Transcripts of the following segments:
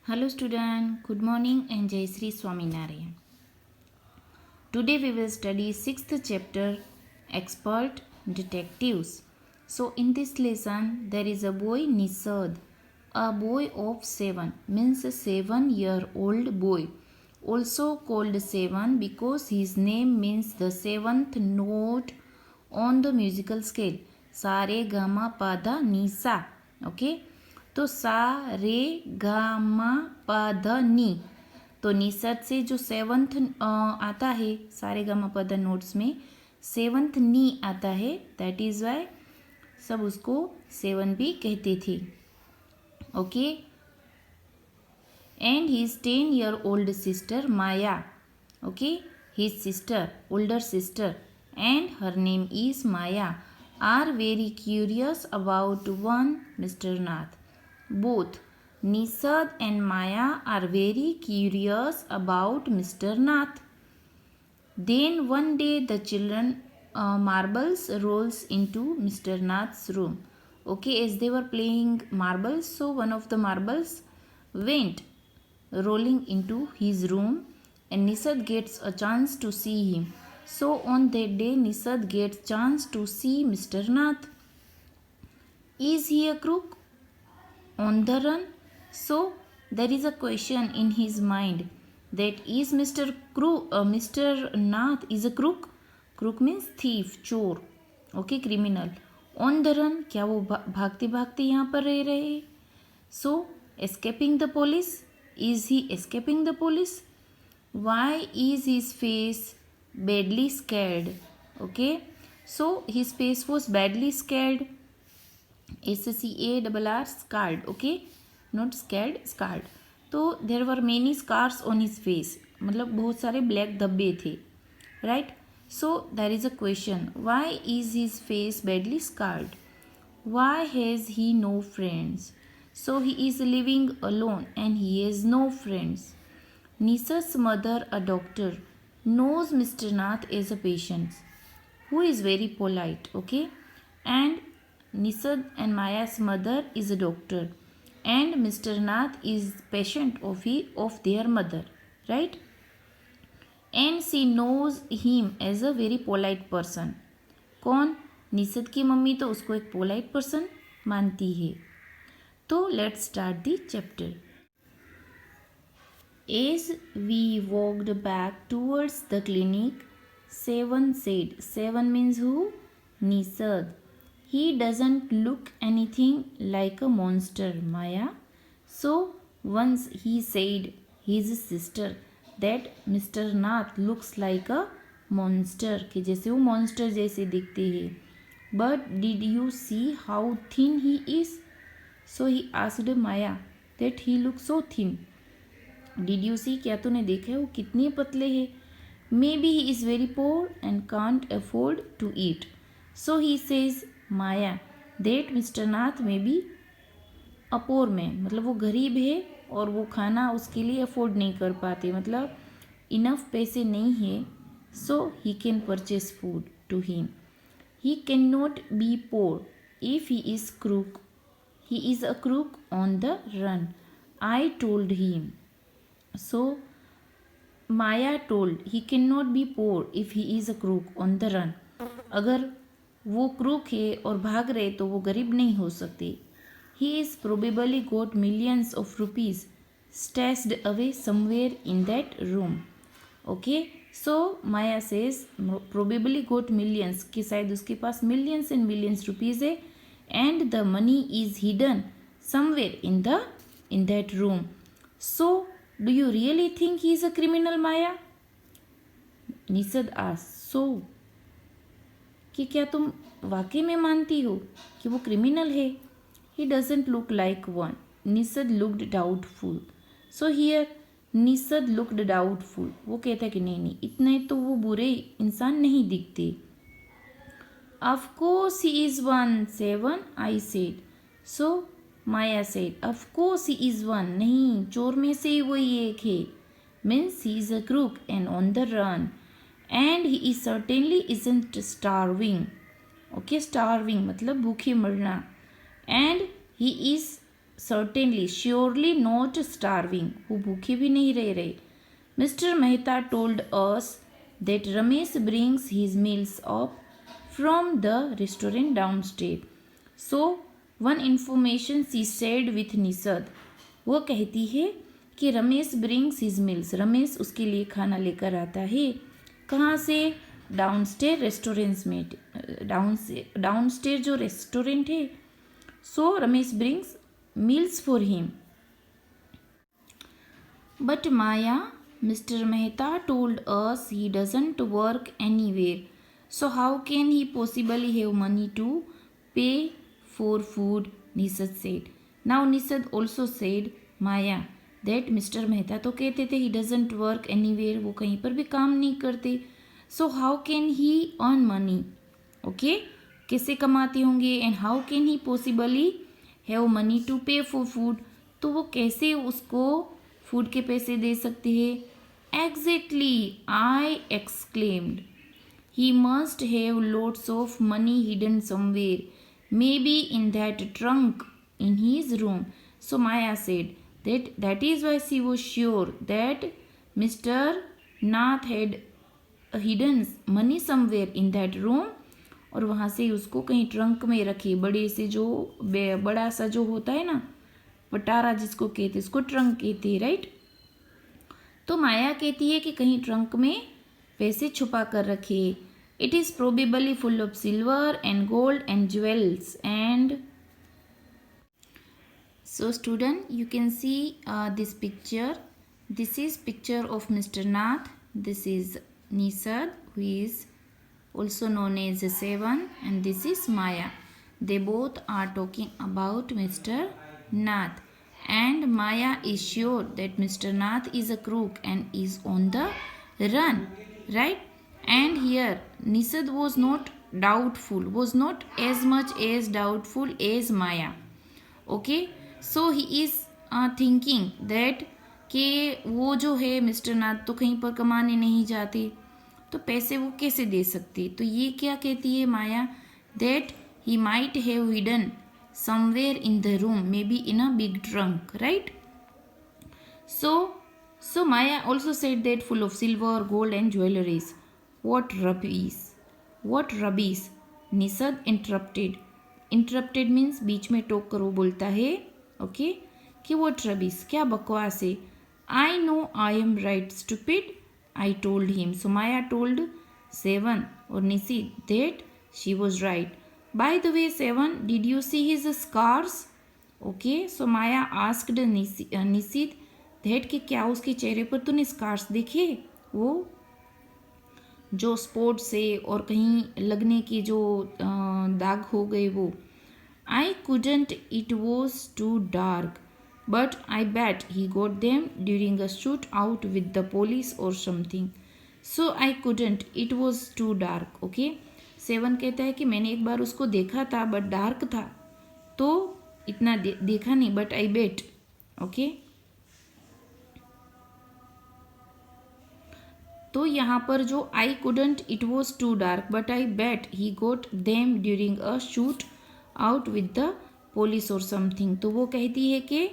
Hello student, good morning and Jai Sri Swaminarayan. Today we will study 6th chapter Expert Detectives. So in this lesson there is a boy Nisad, a boy of 7 means a 7-year-old boy, also called 7 because his name means the 7th note on the musical scale. Sa re ga ma pa dha ni sa. Okay. तो सा रे गा मा पा ध नी, तो निसर्ग से जो सेवंथ आता है सारे गा मा पा ध नोट्स में सेवंथ नी आता है, दैट इज वाई सब उसको सेवन भी कहते थे. Okay. And his 10-year-old sister Maya, okay, his sister older sister and her name is Maya are very curious about one mister Nath. Both Nisad and Maya are very curious about Mr. Nath. Then one day the children marbles rolls into Mr. Nath's room. Okay, as they were playing marbles, so one of the marbles went rolling into his room and Nisad gets a chance to see him. So on that day Nisad gets chance to see Mr. Nath. Is he a crook? On the run? So there is a question in his mind that is Mr. Nath is a crook. Crook means thief, चोर. Okay, criminal. On the run, क्या वो भागते भागते यहाँ पर रह रहे हैं? So escaping the police. Is he escaping the police? Why is his face badly scared? Okay, so his face was badly scared. SCARR scarred. Okay, not scared, scarred. तो there were many scars on his face, मतलब बहुत सारे black धब्बे थे, right. So there is a question, why is his face badly scarred? Why has he no friends? So he is living alone and he has no friends. Nisad's mother, a doctor, knows Mr. Nath as a patient who is very polite. Okay, and Nisad and Maya's mother is a doctor and Mr. Nath is patient of their mother, right? And she knows him as a very polite person. कौन? निसद की mummy तो उसको एक polite person मानती है. तो let's start the chapter. As we walked back towards the clinic, Seven said. Seven means who? Nisad. He doesn't look anything like a monster, Maya. So once he said his sister that Mr. Nath looks like a monster, कि जैसे वो monster जैसे दिखते हैं. But did you see how thin he is? So he asked Maya that he looks so thin. Did you see? क्या तूने देखा है वो कितने पतले हैं? Maybe he is very poor and can't afford to eat. So he says Maya that Mr. Nath may be a poor man, मतलब वो गरीब है और वो खाना उसके लिए अफोर्ड नहीं कर पाते, मतलब इनफ पैसे नहीं है. So he can purchase food to him. He cannot be poor if he is crook. He is a crook on the run. I told him. So Maya told he cannot be poor if he is a crook on the run. अगर वो crook है और भाग रहे तो वो गरीब नहीं हो सकते. He is probably got millions of rupees stashed away somewhere in that room. Okay, so Maya says probably got millions, कि शायद उसके पास millions and millions rupees है and the money is hidden somewhere in that room. So do you really think he is a criminal, Maya? Nisad asked. So कि क्या तुम वाकई में मानती हो कि वो क्रिमिनल है? He doesn't look like one. Nisad looked doubtful. So here Nisad looked doubtful. वो कहता है कि नहीं इतने तो वो बुरे इंसान नहीं दिखते. Of course he is one, Seven, I said. So Maya said, of course he is one. नहीं, चोर में से वही एक है. Means he is a crook and on the run. And he is certainly isn't starving. Okay, starving मतलब भूखे मरना. And he is certainly, surely not starving. वो भूखे भी नहीं रह रहे. Mr. Mehta told us that Ramesh brings his meals up from the restaurant downstairs. So, one information she shared with Nisad. वो कहती है कि Ramesh brings his meals, Ramesh उसके लिए खाना लेकर आता है. कहाँ से? डाउनस्टेयर रेस्टोरेंट्स में. डाउनस्टेयर जो रेस्टोरेंट है. So Ramesh brings meals for him. But Maya, Mr. Mehta told us he doesn't work anywhere. So how can he possibly have money to pay for food? Nisad said. Now Nisad also said, Maya, that Mr. Mehta तो कहते थे he doesn't work anywhere, वो कहीं पर भी काम नहीं करते. So how can he earn money? Okay, कैसे कमाते होंगे? And how can he possibly have money to pay for food? तो वो कैसे उसको फूड के पैसे दे सकते हैं? Exactly, I exclaimed. He must have lots of money hidden somewhere, maybe in that trunk in his room. So Maya said that is why she was sure that Mr. Nath had hidden money somewhere in that room. और वहाँ से उसको कहीं trunk में रखे, बड़े से जो बड़ा सा जो होता है ना, पटारा जिसको कहते, इसको ट्रंक कहते हैं, राइट. तो माया कहती है कि कहीं ट्रंक में पैसे छुपा कर रखे. It is probably full of silver and gold and jewels and. So student, you can see this picture. This is picture of Mr. Nath. This is Nisad, who is also known as Sevan, and this is Maya. They both are talking about Mr. Nath, and Maya is sure that Mr. Nath is a crook and is on the run, right? And here Nisad was not doubtful, was not as much as doubtful as Maya. Okay, so he is thinking that कि वो जो है mister नाथ तो कहीं पर कमाने नहीं जाते, तो पैसे वो कैसे दे सकते. तो ये क्या कहती है Maya? That he might have hidden somewhere in the room, maybe in a big trunk, right? So Maya also said that full of silver, gold and jewelries. What rubbish, what rubbish, Nisad interrupted. Interrupted means बीच में टोक कर वो बोलता है, okay, कि what rubbish, क्या बकवास है. I know I am right, stupid, I told him. So Maya told Sevan or Nisi that she was right. By the way, Sevan, did you see his scars? Okay, so Maya asked Nisid that कि क्या उसके चेहरे पर तूने scars देखे, वो जो spot से और कहीं लगने के जो दाग हो गए वो. I couldn't, it was too dark, but I bet he got them during a shootout with the police or something. So I couldn't, it was too dark. Okay, seven कहता है कि मैंने एक बार उसको देखा था बट डार्क था, तो इतना देखा नहीं, बट आई बेट. ओके, तो यहाँ पर जो I couldn't, it was too dark, but I bet he got them during a shootout with the police और समथिंग. तो वो कहती है कि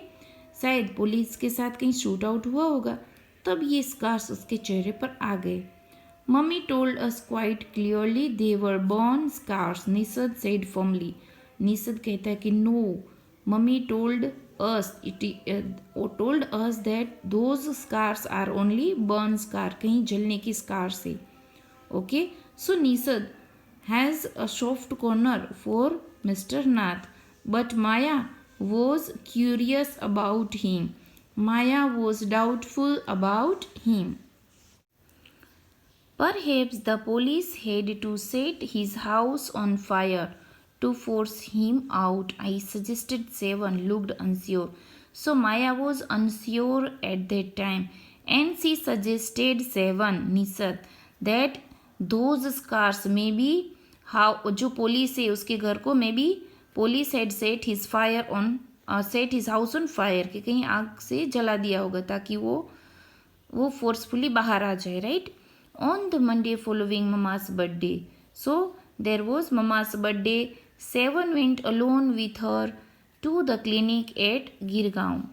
शायद पुलिस के साथ कहीं शूट आउट हुआ होगा, तब ये स्कार्स उसके चेहरे पर आ गए. Mummy told us quite clearly they were burn scars, Nisad said firmly. Nisad कहता है कि no, Mummy told us that those scars are only burn scar, कहीं जलने की scars है. Okay, so Nisad has a soft corner for Mr. Nath, but Maya was curious about him. Maya was doubtful about him. Perhaps the police had to set his house on fire to force him out, I suggested. Sevan looked unsure. So Maya was unsure at that time, and she suggested Sevan, Nisad, that those scars may be how जो police है उसके घर को, may be police had set his fire on set his house on fire, कि कहीं आग से जला दिया होगा ताकि वो फोर्सफुली बाहर आ जाए, right. On the Monday following Mama's birthday. So there was Mama's birthday. Sevan went alone with her to the clinic at Girgaon.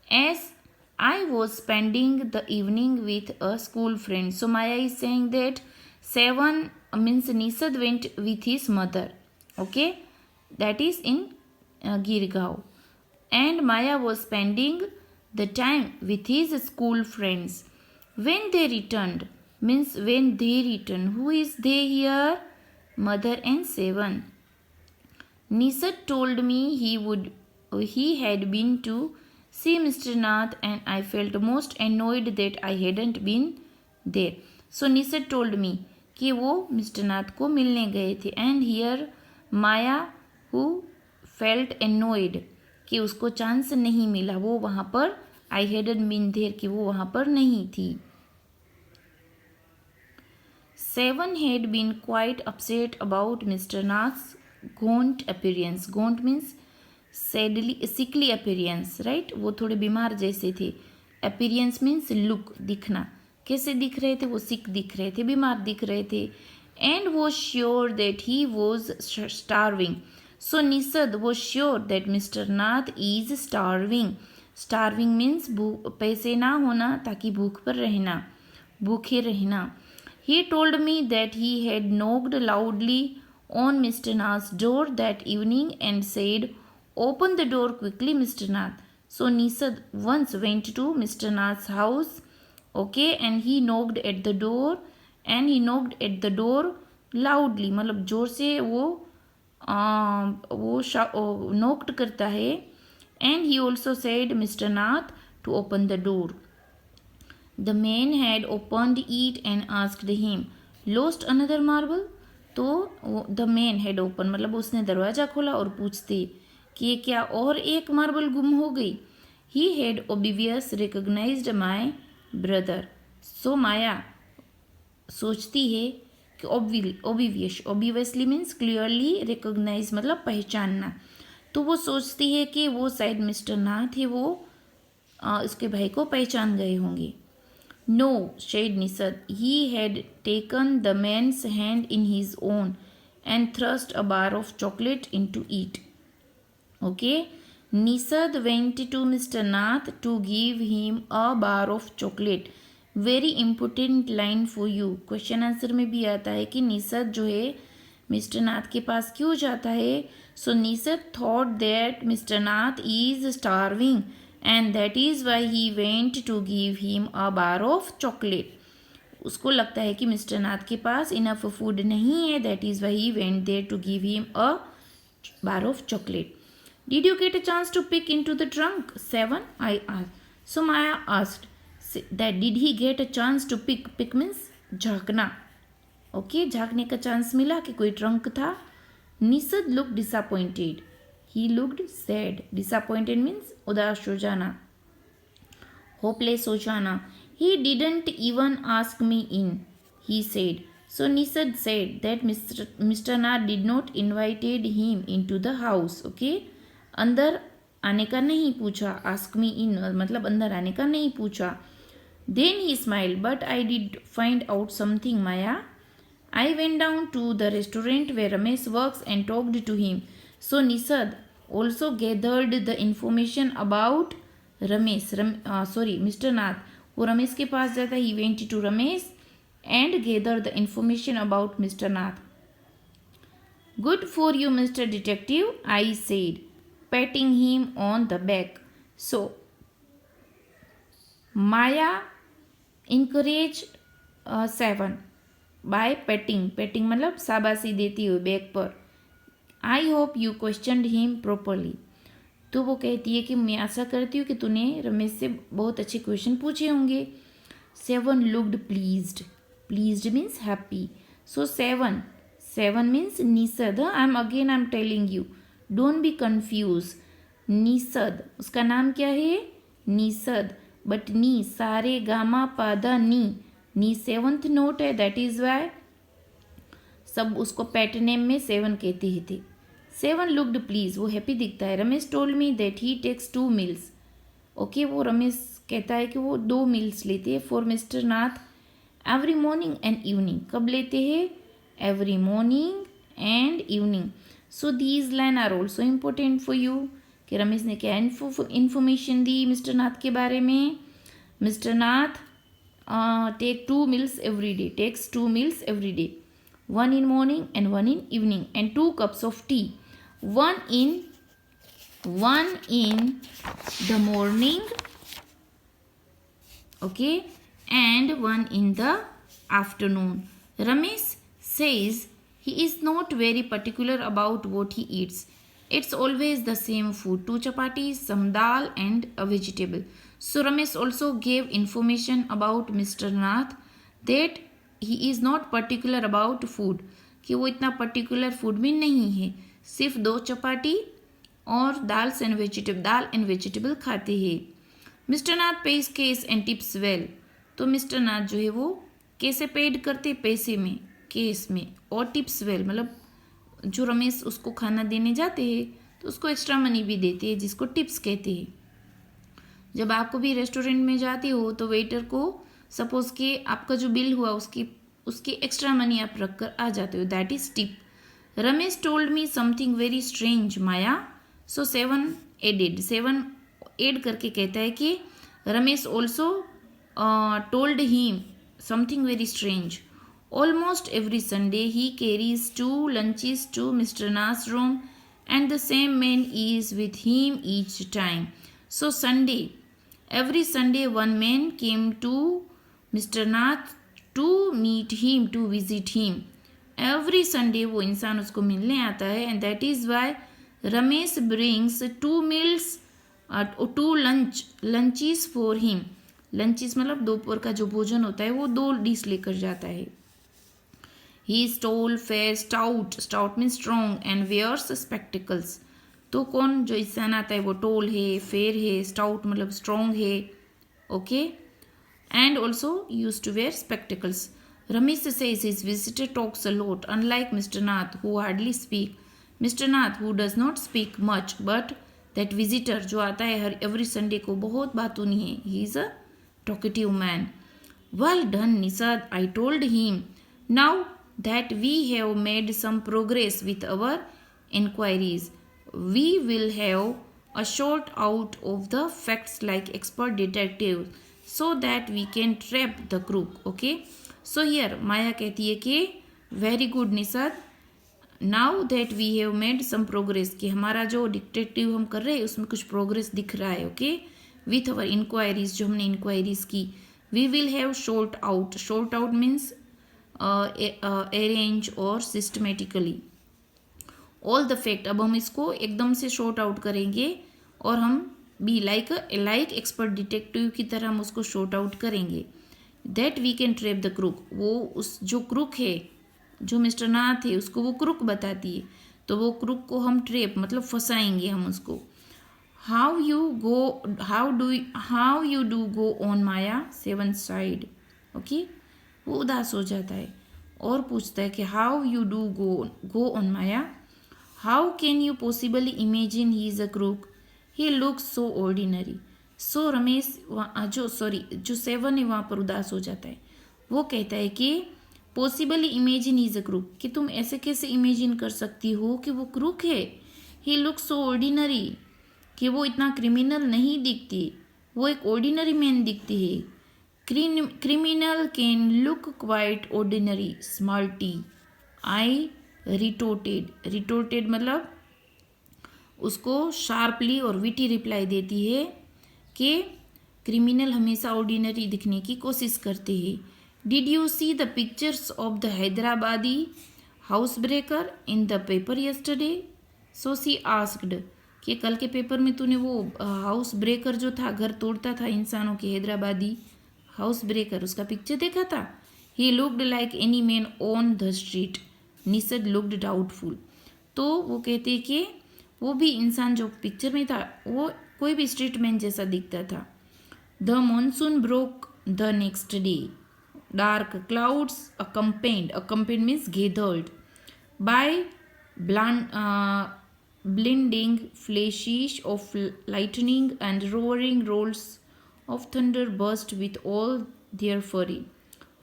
As I was spending the evening with a school friend. So Maya is saying that 7 means Nisad went with his mother. Okay, that is in Girgaon. And Maya was spending the time with his school friends. When they returned, means when they returned. Who is they here? Mother and 7. Nisad told me he had been to see Mr. Nath and I felt most annoyed that I hadn't been there. So Nisad told me कि वो mister नाथ को मिलने गए थे. And here Maya who felt annoyed कि उसको chance नहीं मिला, वो वहाँ पर आई हैडंट बीन देयर कि वो वहाँ पर नहीं थी. 7 had been quite upset about Mr. Nath's gaunt appearance. Gaunt means sickly appearance, right? वो थोड़े बीमार जैसे थे. Appearance means look, दिखना. कैसे दिख रहे थे? वो sick दिख रहे थे, बीमार दिख रहे थे. And was sure that he was starving. So Nisad was sure that Mr. Nath is starving. Starving means पैसे ना होना ताकि भूख पर रहना, भूखे रहना. He told me that he had knocked loudly on Mr. Nath's door that evening and said, "Open the door quickly, Mr. Nath." So Nisad once went to Mr. Nath's house, okay, and he knocked at the door, and he knocked at the door loudly. मतलब जोर से वो knocked करता है. And he also said Mr. Nath to open the door. The man had opened it and asked him, "Lost another marble?" तो the man had opened मतलब उसने दरवाज़ा खोला और पूछते कि ये क्या और एक मार्बल गुम हो गई. He had obviously recognized my brother. So Maya सोचती है कि obviously means clearly recognize मतलब पहचानना. तो वो सोचती है कि वो शायद मिस्टर नाथ है, वो उसके भाई को पहचान गए होंगे. No, said Nisad. He had taken the man's hand in his own and thrust a bar of chocolate into it. Okay. Nisad went to Mr. Nath to give him a bar of chocolate. Very important line for you. Question answer में भी आता है कि निसद जो है mister नाथ के पास क्यों जाता है. So Nisad thought that Mr. Nath is starving and that is why he went to give him a bar of chocolate. उसको लगता है कि मिस्टर नाथ के पास इनफ फूड नहीं है, that is why he went there to give him a bar of chocolate. Did you get a chance to peek into the trunk? 7, I asked. So Maya asked that did he get a chance to peek? Peek means झांकना. Okay, झांकने का chance मिला कि कोई trunk था. Nisad looked disappointed. He looked sad. Disappointed means उदास हो जाना, hopeless हो जाना. He didn't even ask me in, he said. So Nisad said that Mr. Nath did not invited him into the house. Okay, अंदर आने का नहीं पूछा. Ask me in मतलब अंदर आने का नहीं पूछा. Then he smiled, but I did find out something, Maya. I went down to the restaurant where Ramesh works and talked to him. So Nisad also gathered the information about Ramesh. Mr. Nath. वो रमेश के पास जाता है. He went to Ramesh and gathered the information about Mr. Nath. Good for you, Mr. Detective, I said, patting him on the back. So Maya encouraged 7 by petting. Petting मतलब शाबाशी देती हुई back पर. I hope you questioned him properly. तो वो कहती है कि मैं आशा करती हूँ कि तूने रमेश से बहुत अच्छे क्वेश्चन पूछे होंगे. 7 looked pleased. Pleased means happy. So 7 means Nisad. I'm telling you, don't be confused. Nisad उसका नाम क्या है? Nisad. But नी सारे गामा पादा नी 7th नोट है. दैट इज वाई सब उसको पेट नेम में 7 कहते ही थे. 7 लुक्ड प्लीज, वो हैप्पी दिखता है. Ramesh told me that he takes 2 meals. Okay, वो रमेश कहता है कि वो 2 मील्स लेते हैं for mister Nath every morning and evening. कब लेते हैं? Every morning and evening. So these line are also important for you. कि रमेश ने क्या इन्फॉर्मेशन दी मिस्टर नाथ के बारे में. Mister Nath takes 2 meals every day, one in morning and one in evening, and 2 cups of tea, one in the morning, okay, and one in the afternoon. Ramesh says he is not very particular about what he eats. It's always the same food, 2 chapatis, some dal and a vegetable. So Ramesh also gave information about Mr. Nath that he is not particular about food, कि वो इतना particular food में नहीं है, सिर्फ 2 चपाटी और दाल and vegetable खाते हैं. Mister Nath page case and tips well. तो मिस्टर नाथ जो है वो कैसे पेड करते, पैसे में, केस में, और टिप्स वेल मतलब जो रमेश उसको खाना देने जाते हैं तो उसको एक्स्ट्रा मनी भी देते हैं, जिसको टिप्स कहते हैं. जब आपको भी रेस्टोरेंट में जाते हो तो वेटर को सपोज के आपका जो बिल हुआ उसकी एक्स्ट्रा मनी आप रख कर आ जाते हो, that is tip. Ramesh told me something very strange Maya. So 7 add करके कहता है कि Ramesh also told him something very strange. Almost every Sunday he carries 2 lunches to Mr. Nath's room and the same man is with him each time. So every Sunday one man came to Mr. Nath to meet him, to visit him. Every Sunday वो इंसान उसको मिलने आता है, and that is why Ramesh brings 2 meals, 2 lunches for him. Lunches मतलब दोपहर का जो भोजन होता है वो 2 डिश लेकर जाता है. He is tall, fair, stout means strong, and wears spectacles. तो कौन जो इंसान आता है वो टोल है, फेयर है, स्टाउट मतलब स्ट्रॉन्ग है, okay, and also use to wear spectacles. Ramesh says his visitor talks a lot, unlike Mr. Nath who hardly speak. Mr. Nath who does not speak much, but that visitor जो आता है हर every Sunday को बहुत बातूनी है. He is a talkative man. Well done, Nisad, I told him. Now that we have made some progress with our inquiries, we will have a short out of the facts like expert detectives so that we can trap the crook. Okay, so here Maya कहती है कि very good Nisad, now that we have made some progress, कि हमारा जो detective हम कर रहे हैं उसमें कुछ प्रोग्रेस दिख रहा है. ओके, with our inquiries, जो हमने इंक्वायरीज की, we will have short out means arrange और सिस्टमेटिकली ऑल द फैक्ट. अब हम इसको एकदम से शॉर्ट आउट करेंगे और हम भी लाइक एक्सपर्ट डिटेक्टिव की तरह हम उसको शॉर्ट आउट करेंगे. That we can trap the crook. वो उस जो क्रूक है, जो मिस्टर नाथ है, उसको वो क्रूक बताती है, तो वो क्रूक को हम ट्रैप मतलब फंसाएंगे हम उसको. How you do go on Maya 7th side. ओके, वो उदास हो जाता है और पूछता है कि how you do go on Maya. How can you possibly imagine he is a crook, he looks so ordinary. So Ramesh जो 7 है वहाँ पर उदास हो जाता है. वो कहता है कि possibly imagine he is a crook, कि तुम ऐसे कैसे इमेजिन कर सकती हो कि वो क्रूक है. ही लुक्स सो ऑर्डिनरी, कि वो इतना क्रिमिनल नहीं दिखती, वो एक ऑर्डिनरी मैन दिखती है. Criminal can look quite ordinary, smarty. I retorted मतलब उसको शार्पली और विटी रिप्लाई देती है कि क्रिमिनल हमेशा ऑर्डिनरी दिखने की कोशिश करते हैं. Did you see the pictures of the Hyderabadi house breaker in the paper yesterday. So she asked, कि कल के पेपर में तूने वो हाउस ब्रेकर जो था, घर तोड़ता था इंसानों के, हैदराबादी हाउस ब्रेकर, उसका पिक्चर देखा था. He looked like any man on the street. Nisad looked doubtful. तो वो कहते कि वो भी इंसान जो पिक्चर में था वो कोई भी स्ट्रीट मैन जैसा दिखता था. The monsoon broke the next day. Dark clouds accompanied means gathered by blinding flashes of lightning and roaring rolls of thunder burst with all their fury,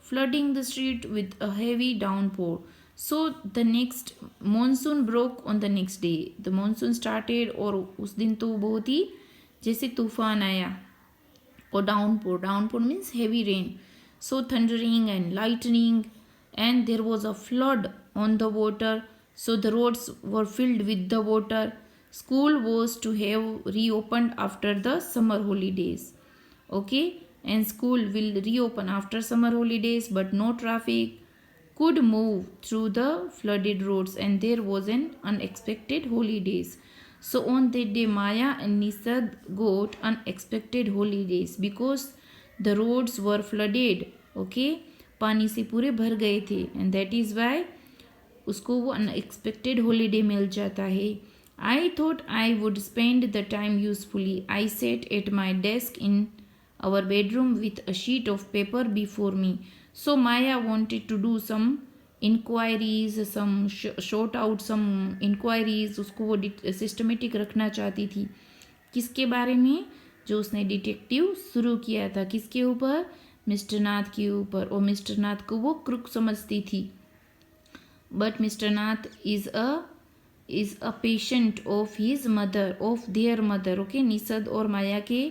flooding the street with a heavy downpour. So the next monsoon broke on the next day. The monsoon started और उस दिन तो बहुत ही जैसे तूफान आया or downpour. Downpour means heavy rain. So thundering and lightning, and there was a flood on the water. So the roads were filled with the water. School was to have reopened after the summer holidays. Okay, and school will reopen after summer holidays, but no traffic could move through the flooded roads, and there was an unexpected holidays. So on that day, Maya and Nisad got unexpected holidays because the roads were flooded. Okay, पानी से पूरे भर गए थे, and that is why उसको वो unexpected holiday मिल जाता है. I thought I would spend the time usefully. I set at my desk इन our bedroom with a sheet of paper before me. So Maya wanted to do some inquiries, some sort out some inquiries. उसको वो systematic रखना चाहती थी. किसके बारे में? जो उसने डिटेक्टिव शुरू किया था. किसके ऊपर? मिस्टर नाथ के ऊपर. और मिस्टर नाथ को वो क्रुक समझती थी. But mister Nath is a patient of his mother, of their mother. Okay, Nishad और माया के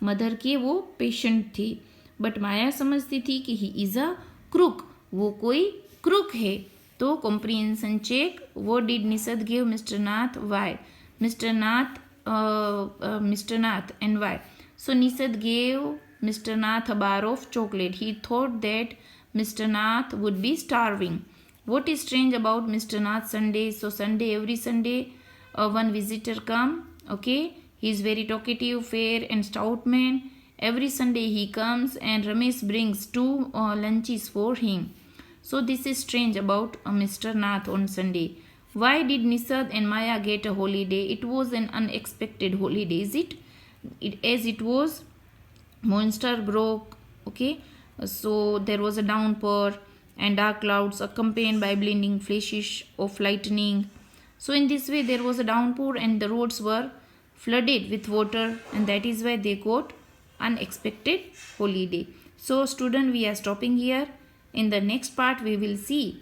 मदर के वो पेशेंट थे. बट माया समझती थी कि ही इज़ अ क्रुक, वो कोई क्रुक है. तो कॉम्प्रिहेंशन चेक. वो did Nishad give mister Nath? Why mister Nath and why? So Nishad gave mister Nath a bar of chocolate. He thought that Mr. Nath would be starving. What is strange about Mr. Nath Sunday? So Sunday, every Sunday, one visitor come. Okay, he is very talkative, fair and stout man. Every Sunday he comes and Ramesh brings 2 lunches for him. So this is strange about Mr. Nath on Sunday. Why did Nisad and Maya get a holiday? It was an unexpected holiday, is it? As it was, monster broke. Okay, so there was a downpour and dark clouds accompanied by blinding flashes of lightning. So in this way there was a downpour and the roads were flooded with water, and that is why they got unexpected holiday. So student, we are stopping here. In the next part we will see